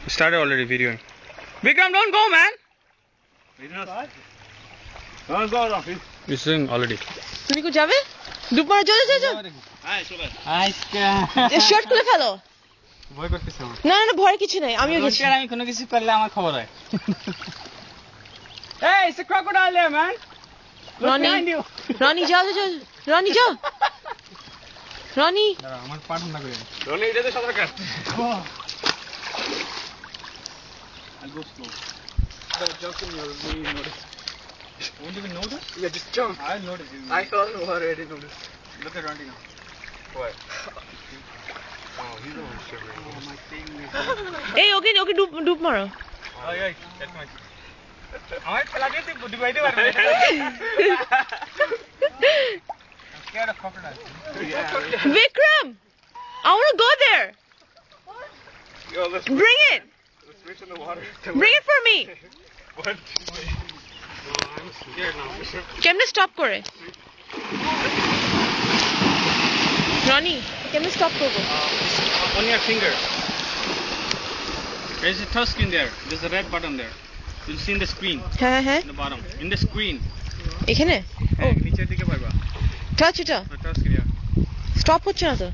Started already videoing. Vikram, don't go, man. Don't go, Rafi. You're saying already. তুমি কো যাবে দুপুরে চলে যাও Hi, চলে। আজকে শার্ট খুলে ফেলো ভয় করতেছে আমার। না না ভয় কিছু নাই আমিও গেছি রোজকার আমি কোনো কিছু করলে আমার খবর হয়। Hey, it's a crocodile there, man. Look Ronnie. behind you. Roni যাও যাও রনি যাও রনি দাঁড়া, আমার পা ঠান্ডা করে। রনি, এটাতে সাঁতার কাট। I'll go slow. Don't jump in, you'll really notice. Won't even notice? Yeah, just jump. I'll notice. I saw the water, I didn't notice. Look at Randy now. What? Oh, he's the one shivering. Oh, my thing. এই ওকে ওকে ডুব মারো Oh, yeah, that's my. আমার খেলা দিয়ে তুই ডুবাইতে পারবি না। I'm scared of crocodiles. Vikram I want to go there Yo, let's bring it switch in the water. bring it for me What? Oh, I'm scared now. কেমনে stop করে রনি কেমনে stop করবো On your finger. There's a touch screen there. There's a red button there. You'll see in the screen. হ্যাঁ হ্যাঁ In the bottom. In the screen. এখানে নিচের দিকে পারবা। টাচ এটা Touch screen. স্টপ হচ্ছে না তো